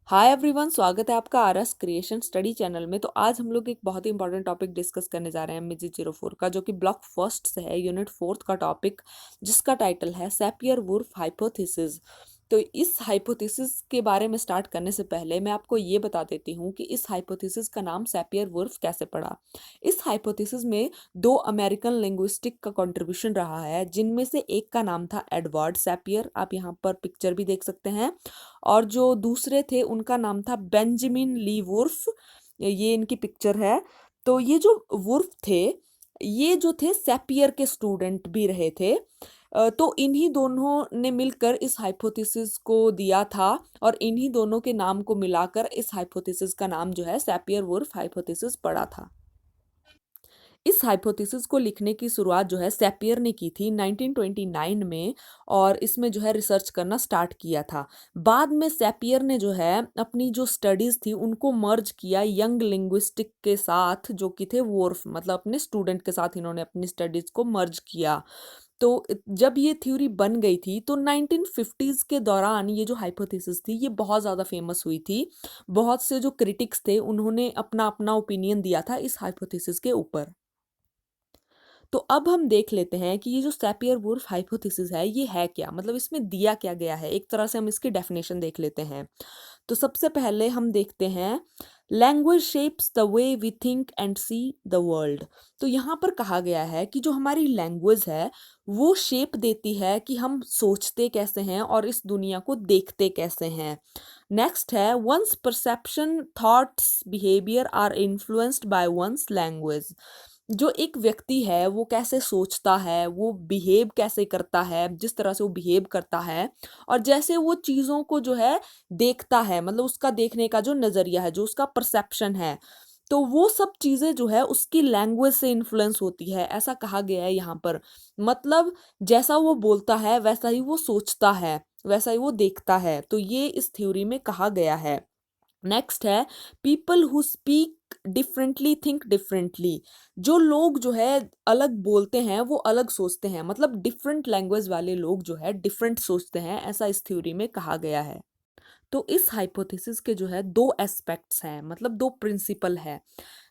Hi everyone, स्वागत है आपका आरएस क्रिएशन स्टडी चैनल में। तो आज हम लोग एक बहुत ही इंपॉर्टेंट टॉपिक डिस्कस करने जा रहे हैं MG04 का, जो कि ब्लॉक फर्स्ट से है, यूनिट फोर्थ का टॉपिक, जिसका टाइटल है सैपियर वुर्फ हाइपोथेसिस। तो इस हाइपोथेसिस के बारे में स्टार्ट करने से पहले मैं आपको ये बता देती हूँ कि इस हाइपोथेसिस का नाम सैपियर वुर्फ कैसे पड़ा। इस हाइपोथेसिस में दो अमेरिकन लिंग्विस्टिक का कंट्रीब्यूशन रहा है, जिनमें से एक का नाम था एडवर्ड सैपियर, आप यहाँ पर पिक्चर भी देख सकते हैं, और जो दूसरे थे उनका नाम था बेंजामिन ली वुर्फ। ये इनकी पिक्चर है। तो ये जो वुर्फ थे, ये जो थे सैपियर के स्टूडेंट भी रहे थे। तो इन्हीं दोनों ने मिलकर इस हाइपोथेसिस को दिया था, और इन्हीं दोनों के नाम को मिलाकर इस हाइपोथेसिस का नाम जो है सैपियर वुर्फ हाइपोथेसिस पड़ा था। इस हाइपोथेसिस को लिखने की शुरुआत जो है सैपियर ने की थी 1929 में, और इसमें जो है रिसर्च करना स्टार्ट किया था। बाद में सैपियर ने जो है अपनी जो स्टडीज थी उनको मर्ज किया यंग लिंग्विस्टिक के साथ, जो कि थे वोर्फ, मतलब अपने स्टूडेंट के साथ इन्होंने अपनी स्टडीज को मर्ज किया। तो जब ये थ्योरी बन गई थी तो 1950s के दौरान ये जो हाइपोथेसिस थी ये बहुत ज़्यादा फेमस हुई थी। बहुत से जो क्रिटिक्स थे उन्होंने अपना अपना ओपिनियन दिया था इस हाइपोथेसिस के ऊपर। तो अब हम देख लेते हैं कि ये जो सैपियर वुर्फ हाइपोथेसिस है ये है क्या, मतलब इसमें दिया क्या गया है। एक तरह से हम इसकी डेफिनेशन देख लेते हैं। तो सबसे पहले हम देखते हैं, language shapes the way we think and see the world. तो यहाँ पर कहा गया है कि जो हमारी लैंग्वेज है वो शेप देती है कि हम सोचते कैसे हैं और इस दुनिया को देखते कैसे हैं। नेक्स्ट है, one's perception thoughts behaviour are influenced by one's language. जो एक व्यक्ति है वो कैसे सोचता है, वो बिहेव कैसे करता है, जिस तरह से वो बिहेव करता है, और जैसे वो चीज़ों को जो है देखता है, मतलब उसका देखने का जो नज़रिया है, जो उसका परसेप्शन है, तो वो सब चीज़ें जो है उसकी लैंग्वेज से इन्फ्लुएंस होती है, ऐसा कहा गया है यहाँ पर। मतलब जैसा वो बोलता है वैसा ही वो सोचता है, वैसा ही वो देखता है। तो ये इस थ्योरी में कहा गया है। नेक्स्ट है, people who speak differently think differently. जो लोग जो है अलग बोलते हैं वो अलग सोचते हैं, मतलब डिफरेंट लैंग्वेज वाले लोग जो है डिफरेंट सोचते हैं, ऐसा इस थ्योरी में कहा गया है। तो इस हाइपोथेसिस के जो है दो एस्पेक्ट्स हैं, मतलब दो प्रिंसिपल है।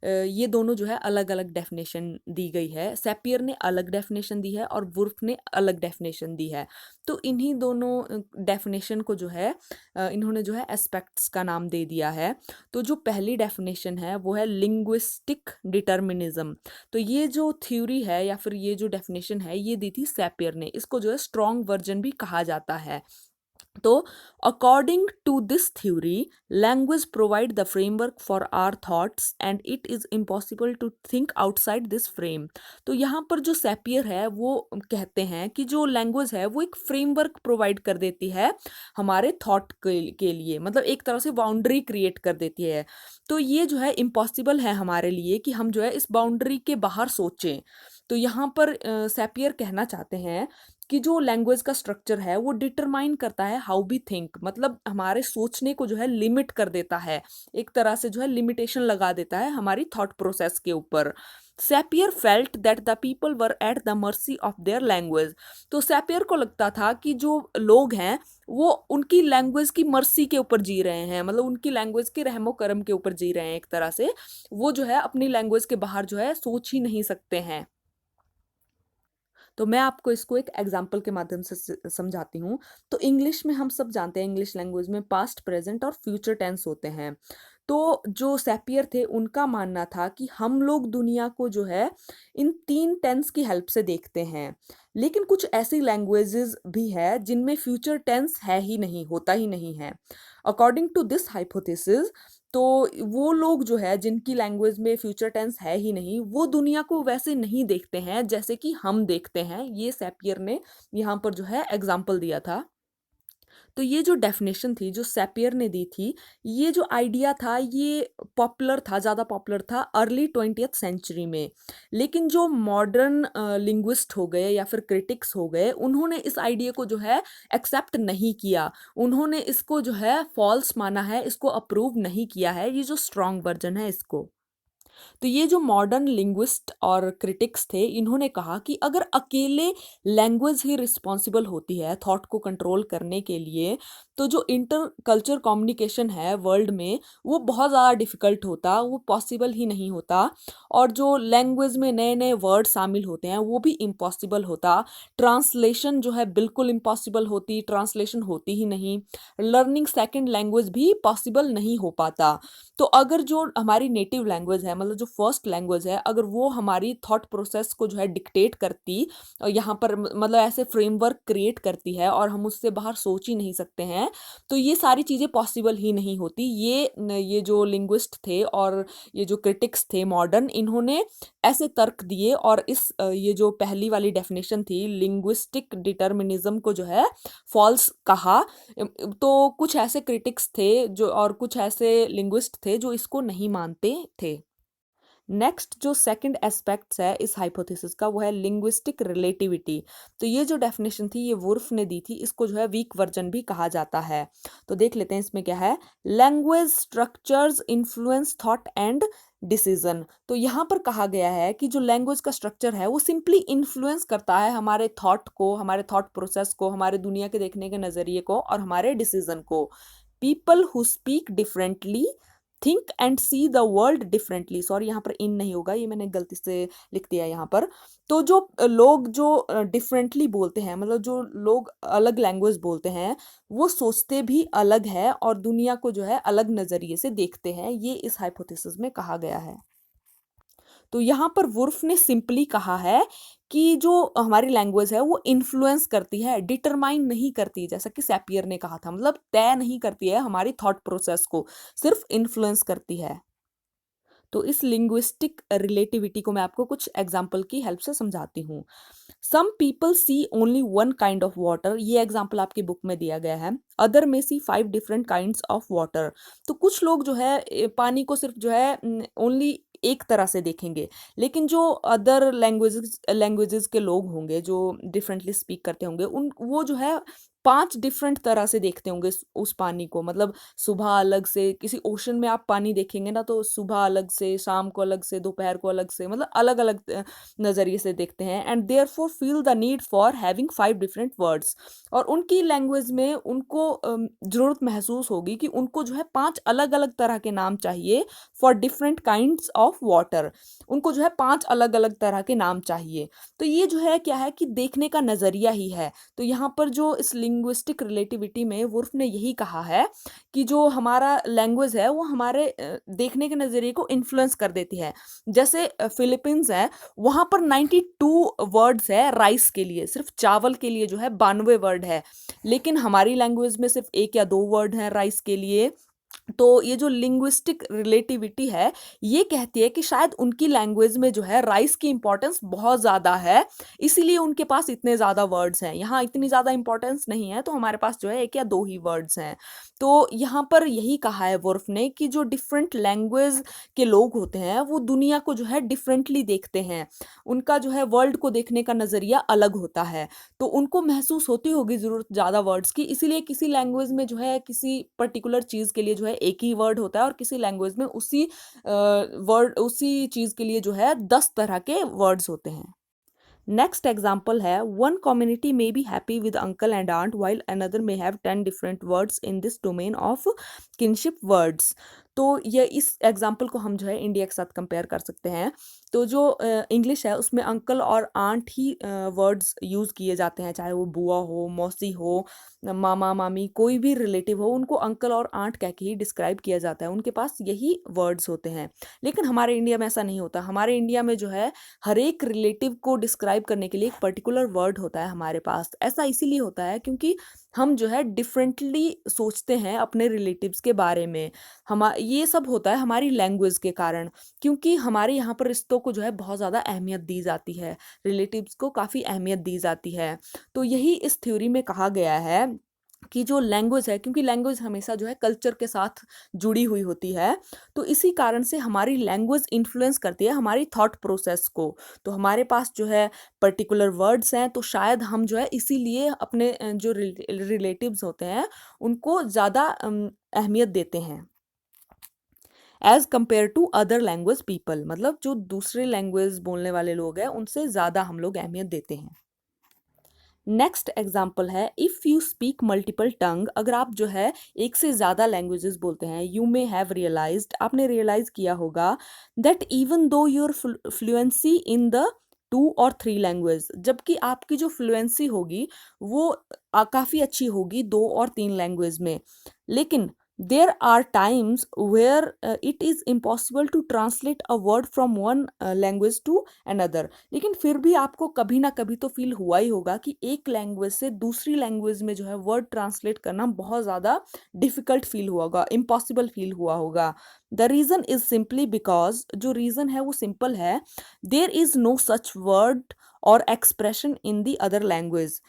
ये दोनों जो है अलग अलग डेफिनेशन दी गई है। सैपियर ने अलग डेफिनेशन दी है और वुर्फ ने अलग डेफिनेशन दी है। तो इन्हीं दोनों डेफिनेशन को जो है इन्होंने जो है एस्पेक्ट्स का नाम दे दिया है। तो जो पहली डेफिनेशन है वो है लिंग्विस्टिक डिटर्मिनिज्म। तो ये जो थ्योरी है या फिर ये जो डेफिनेशन है ये दी थी सैपियर ने। इसको जो है स्ट्रॉन्ग वर्जन भी कहा जाता है। तो according to this theory, language provide the framework for our thoughts and it is impossible to think outside this frame. तो यहाँ पर जो सैपियर है वो कहते हैं कि जो लैंग्वेज है वो एक फ्रेमवर्क प्रोवाइड कर देती है हमारे थॉट के लिए, मतलब एक तरह से बाउंड्री क्रिएट कर देती है। तो ये जो है इम्पॉसिबल है हमारे लिए कि हम जो है इस बाउंड्री के बाहर सोचें। तो यहाँ पर सैपियर कहना चाहते हैं कि जो लैंग्वेज का स्ट्रक्चर है वो डिटरमाइन करता है हाउ वी थिंक, मतलब हमारे सोचने को जो है लिमिट कर देता है, एक तरह से जो है लिमिटेशन लगा देता है हमारी थॉट प्रोसेस के ऊपर। Sapir felt that the people were at the mercy of their language. तो सैपियर को लगता था कि जो लोग हैं वो उनकी लैंग्वेज की मर्सी के ऊपर जी रहे हैं, मतलब उनकी लैंग्वेज के रहमो करम के ऊपर जी रहे हैं एक तरह से। वो जो है अपनी लैंग्वेज के बाहर जो है सोच ही नहीं सकते हैं। तो मैं आपको इसको एक एग्जाम्पल के माध्यम से समझाती हूँ। तो इंग्लिश में हम सब जानते हैं, इंग्लिश लैंग्वेज में पास्ट, प्रेजेंट और फ्यूचर टेंस होते हैं। तो जो सैपियर थे उनका मानना था कि हम लोग दुनिया को जो है इन तीन टेंस की हेल्प से देखते हैं, लेकिन कुछ ऐसी लैंग्वेजेस भी है जिनमें फ्यूचर टेंस है ही नहीं, होता ही नहीं है। अकॉर्डिंग टू दिस हाइपोथेसिस, तो वो लोग जो है जिनकी लैंग्वेज में फ्यूचर टेंस है ही नहीं, वो दुनिया को वैसे नहीं देखते हैं जैसे कि हम देखते हैं। ये सैपियर ने यहाँ पर जो है एग्जाम्पल दिया था। तो ये जो डेफिनेशन थी जो सैपियर ने दी थी, ये जो आइडिया था ये पॉपुलर था, ज़्यादा पॉपुलर था अर्ली 20th सेंचुरी में। लेकिन जो मॉडर्न लिंग्विस्ट हो गए या फिर क्रिटिक्स हो गए, उन्होंने इस आइडिया को जो है एक्सेप्ट नहीं किया। उन्होंने इसको जो है फॉल्स माना है, इसको अप्रूव नहीं किया है, ये जो स्ट्रॉन्ग वर्जन है इसको। तो ये जो मॉडर्न लिंग्विस्ट और क्रिटिक्स थे, इन्होंने कहा कि अगर अकेले लैंग्वेज ही रिस्पॉन्सिबल होती है थॉट को कंट्रोल करने के लिए, तो जो इंटर कल्चर कम्युनिकेशन है वर्ल्ड में वो बहुत ज़्यादा डिफ़िकल्ट होता, वो पॉसिबल ही नहीं होता। और जो लैंग्वेज में नए नए वर्ड शामिल होते हैं वो भी इम्पॉसिबल होता। ट्रांसलेशन जो है बिल्कुल इम्पॉसिबल होती, ट्रांसलेशन होती ही नहीं। लर्निंग सेकंड लैंग्वेज भी पॉसिबल नहीं हो पाता। तो अगर जो हमारी नेटिव लैंग्वेज है, मतलब जो फर्स्ट लैंग्वेज है, अगर वो हमारी थॉट प्रोसेस को जो है डिक्टेट करती, यहाँ पर मतलब ऐसे फ्रेमवर्क क्रिएट करती है और हम उससे बाहर सोच ही नहीं सकते हैं, तो ये सारी चीज़ें पॉसिबल ही नहीं होती। ये जो लिंग्विस्ट थे और ये जो क्रिटिक्स थे मॉडर्न, इन्होंने ऐसे तर्क दिए और ये जो पहली वाली डेफिनेशन थी लिंग्विस्टिक डिटर्मिनिज्म को जो है फॉल्स कहा। तो कुछ ऐसे क्रिटिक्स थे जो और कुछ ऐसे लिंग्विस्ट थे जो इसको नहीं मानते थे। नेक्स्ट जो सेकंड एस्पेक्ट्स है इस हाइपोथेसिस का वो है लिंग्विस्टिक रिलेटिविटी। तो ये जो डेफिनेशन थी ये वुर्फ ने दी थी, इसको जो है वीक वर्जन भी कहा जाता है। तो देख लेते हैं इसमें क्या है। Language structures influence thought and decision. तो यहाँ पर कहा गया है कि जो लैंग्वेज का स्ट्रक्चर है वो सिंपली इन्फ्लुएंस करता है हमारे थॉट को, हमारे थॉट प्रोसेस को, हमारे दुनिया के देखने के नज़रिए को और हमारे डिसीजन को। People who speak differently think and see the world differently. Sorry, यहाँ पर इन नहीं होगा, ये मैंने गलती से लिख दिया यहाँ पर। तो जो लोग जो डिफरेंटली बोलते हैं, मतलब जो लोग अलग लैंग्वेज बोलते हैं, वो सोचते भी अलग है और दुनिया को जो है अलग नज़रिए से देखते हैं, ये इस हाइपोथेसिस में कहा गया है। तो यहाँ पर वुर्फ ने सिंपली कहा है कि जो हमारी लैंग्वेज है वो इन्फ्लुएंस करती है, डिटरमाइन नहीं करती, जैसा कि सैपियर ने कहा था, मतलब तय नहीं करती है हमारी थॉट प्रोसेस को, सिर्फ इन्फ्लुएंस करती है। तो इस लिंग्विस्टिक रिलेटिविटी को मैं आपको कुछ एग्जाम्पल की हेल्प से समझाती हूँ। Some people see only one kind of water, ये एग्जाम्पल आपकी बुक में दिया गया है। अदर में see 5 different kinds of water. तो कुछ लोग जो है पानी को सिर्फ जो है ओनली एक तरह से देखेंगे, लेकिन जो अदर लैंग्वेजेस के लोग होंगे जो डिफरेंटली स्पीक करते होंगे, उन वो जो है 5 डिफरेंट तरह से देखते होंगे उस पानी को। मतलब सुबह अलग से, किसी ओशन में आप पानी देखेंगे ना तो सुबह अलग से, शाम को अलग से, दोपहर को अलग से, मतलब अलग अलग नज़रिए से देखते हैं। And therefore feel the need for having 5 different words. और उनकी लैंग्वेज में उनको ज़रूरत महसूस होगी कि उनको जो है 5 अलग अलग तरह के नाम चाहिए for different kinds of water. उनको जो है 5 अलग अलग तरह के नाम चाहिए। तो ये जो है क्या है कि देखने का नज़रिया ही है। तो यहाँ पर जो इस लिंग्विस्टिक रिलेटिविटी में वुर्फ ने यही कहा है कि जो हमारा लैंग्वेज है वो हमारे देखने के नज़रिए को इन्फ्लुएंस कर देती है। जैसे फिलीपींस है, वहाँ पर 92 वर्ड्स है राइस के लिए, सिर्फ चावल के लिए जो है 92 वर्ड है, लेकिन हमारी लैंग्वेज में सिर्फ 1 या 2 वर्ड हैं राइस के लिए। तो ये जो लिंग्विस्टिक रिलेटिविटी है ये कहती है कि शायद उनकी लैंग्वेज में जो है राइस की इंपॉर्टेंस बहुत ज़्यादा है, इसीलिए उनके पास इतने ज़्यादा वर्ड्स हैं। यहाँ इतनी ज़्यादा इंपॉर्टेंस नहीं है तो हमारे पास जो है 1 या 2 ही वर्ड्स हैं। तो यहाँ पर यही कहा है वुर्फ ने कि जो डिफरेंट लैंग्वेज के लोग होते हैं वो दुनिया को जो है डिफरेंटली देखते हैं, उनका जो है वर्ल्ड को देखने का नज़रिया अलग होता है। तो उनको महसूस होती होगी ज़रूरत ज़्यादा वर्ड्स की, इसीलिए किसी लैंग्वेज में जो है किसी पर्टिकुलर चीज़ के लिए जो है एक ही वर्ड होता है और किसी लैंग्वेज में उसी चीज़ के लिए जो है 10 तरह के वर्ड्स होते हैं। नेक्स्ट एग्जाम्पल है, one community may be happy with uncle and aunt while another may have 10 different words in this domain of kinship words. तो ये इस एग्जाम्पल को हम जो है इंडिया के साथ कंपेयर कर सकते हैं। तो जो इंग्लिश है उसमें अंकल और आंट ही वर्ड्स यूज़ किए जाते हैं, चाहे वो बुआ हो, मौसी हो, मामा मामी, कोई भी रिलेटिव हो, उनको अंकल और आंट कह के ही डिस्क्राइब किया जाता है, उनके पास यही वर्ड्स होते हैं। लेकिन हमारे इंडिया में ऐसा नहीं होता। हमारे इंडिया में जो है हर एक रिलेटिव को डिस्क्राइब करने के लिए एक पर्टिकुलर वर्ड होता है हमारे पास। ऐसा इसीलिए होता है क्योंकि हम जो है डिफरेंटली सोचते हैं अपने रिलेटिव्स के बारे में। ये सब होता है हमारी लैंग्वेज के कारण, क्योंकि हमारे यहाँ पर रिश्तों को जो है बहुत ज़्यादा अहमियत दी जाती है, रिलेटिव्स को काफ़ी अहमियत दी जाती है। तो यही इस थ्योरी में कहा गया है कि जो लैंग्वेज है, क्योंकि लैंग्वेज हमेशा जो है कल्चर के साथ जुड़ी हुई होती है, तो इसी कारण से हमारी लैंग्वेज इन्फ्लुएंस करती है हमारी थॉट प्रोसेस को। तो हमारे पास जो है पर्टिकुलर वर्ड्स हैं, तो शायद हम जो है इसीलिए अपने जो रिलेटिव्स होते हैं उनको ज़्यादा अहमियत देते हैं as compare to other language people. मतलब जो दूसरे लैंग्वेज बोलने वाले लोग हैं उनसे ज़्यादा हम लोग अहमियत देते हैं। नेक्स्ट एग्जाम्पल है इफ़ यू स्पीक मल्टीपल टंग, अगर आप जो है एक से ज़्यादा लैंग्वेजेस बोलते हैं, यू मे हैव रियलाइज्ड, आपने रियलाइज किया होगा that even though your fluency in the 2 और 3 लैंग्वेज, जबकि आपकी जो फ्लुएंसी होगी वो काफ़ी अच्छी होगी 2 और 3 लैंग्वेज में, लेकिन there are times where it is impossible to translate a word from one language to another. लेकिन फिर भी आपको कभी ना कभी तो फील हुआ ही होगा कि एक लैंग्वेज से दूसरी लैंग्वेज में जो है वर्ड ट्रांसलेट करना बहुत ज़्यादा डिफ़िकल्ट फील हुआ होगा, इम्पॉसिबल फील हुआ होगा। The reason is simply because, जो रीज़न है वो सिंपल है, there is no such word or expression in the other language.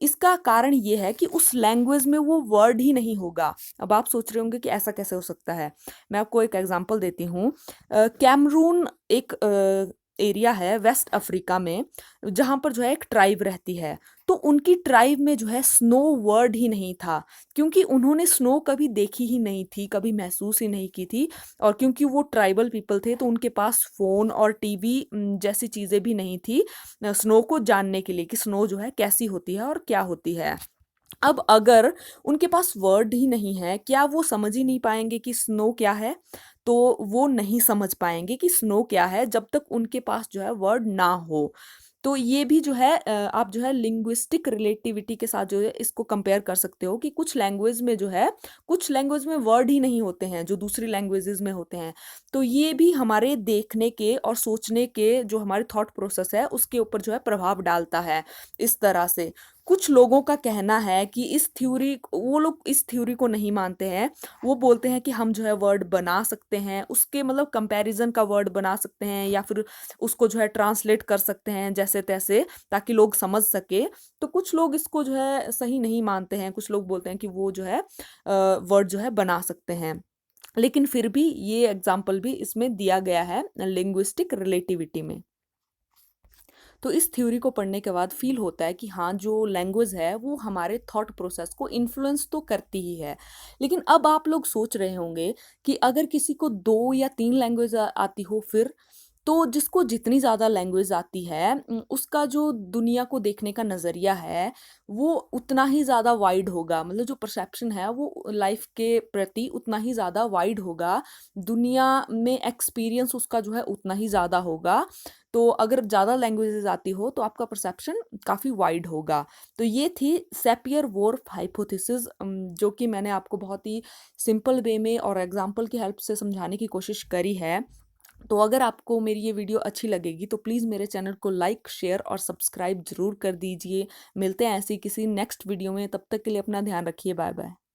इसका कारण ये है कि उस लैंग्वेज में वो वर्ड ही नहीं होगा। अब आप सोच रहे होंगे कि ऐसा कैसे हो सकता है। मैं आपको एक एग्जांपल देती हूँ। कैमरून एक एरिया है वेस्ट अफ्रीका में, जहाँ पर जो है एक ट्राइब रहती है। तो उनकी ट्राइब में जो है स्नो वर्ड ही नहीं था, क्योंकि उन्होंने स्नो कभी देखी ही नहीं थी, कभी महसूस ही नहीं की थी। और क्योंकि वो ट्राइबल पीपल थे तो उनके पास फ़ोन और टीवी जैसी चीज़ें भी नहीं थी स्नो को जानने के लिए कि स्नो जो है कैसी होती है और क्या होती है। अब अगर उनके पास वर्ड ही नहीं है, क्या वो समझ ही नहीं पाएंगे कि स्नो क्या है? तो वो नहीं समझ पाएंगे कि स्नो क्या है जब तक उनके पास जो है वर्ड ना हो। तो ये भी जो है आप जो है लिंग्विस्टिक रिलेटिविटी के साथ जो है इसको कंपेयर कर सकते हो कि कुछ लैंग्वेज में जो है, कुछ लैंग्वेज में वर्ड ही नहीं होते हैं जो दूसरी लैंग्वेजेस में होते हैं। तो ये भी हमारे देखने के और सोचने के जो हमारे थॉट प्रोसेस है उसके ऊपर जो है प्रभाव डालता है इस तरह से। कुछ लोगों का कहना है कि इस थ्योरी, वो लोग इस थ्योरी को नहीं मानते हैं। वो बोलते हैं कि हम जो है वर्ड बना सकते हैं, उसके मतलब कंपैरिजन का वर्ड बना सकते हैं या फिर उसको जो है ट्रांसलेट कर सकते हैं जैसे तैसे, ताकि लोग समझ सके। तो कुछ लोग इसको जो है सही नहीं मानते हैं, कुछ लोग बोलते हैं कि वो जो है वर्ड जो है बना सकते हैं। लेकिन फिर भी ये एग्जाम्पल भी इसमें दिया गया है लिंग्विस्टिक रिलेटिविटी में। तो इस थ्योरी को पढ़ने के बाद फील होता है कि हाँ, जो लैंग्वेज है वो हमारे थॉट प्रोसेस को इन्फ्लुएंस तो करती ही है। लेकिन अब आप लोग सोच रहे होंगे कि अगर किसी को 2 या 3 लैंग्वेज आती हो, फिर तो जिसको जितनी ज़्यादा लैंग्वेज आती है उसका जो दुनिया को देखने का नज़रिया है वो उतना ही ज़्यादा वाइड होगा, मतलब जो परसेप्शन है वो लाइफ के प्रति उतना ही ज़्यादा वाइड होगा। दुनिया में एक्सपीरियंस उसका जो है उतना ही ज़्यादा होगा। तो अगर ज़्यादा लैंग्वेजेस आती हो तो आपका परसेप्शन काफ़ी वाइड होगा। तो ये थी सैपियर-वुर्फ हाइपोथेसिस, जो कि मैंने आपको बहुत ही सिंपल वे में और एग्जांपल की हेल्प से समझाने की कोशिश करी है। तो अगर आपको मेरी ये वीडियो अच्छी लगेगी तो प्लीज़ मेरे चैनल को लाइक, शेयर और सब्सक्राइब ज़रूर कर दीजिए। मिलते हैं ऐसी किसी नेक्स्ट वीडियो में, तब तक के लिए अपना ध्यान रखिए। Bye bye.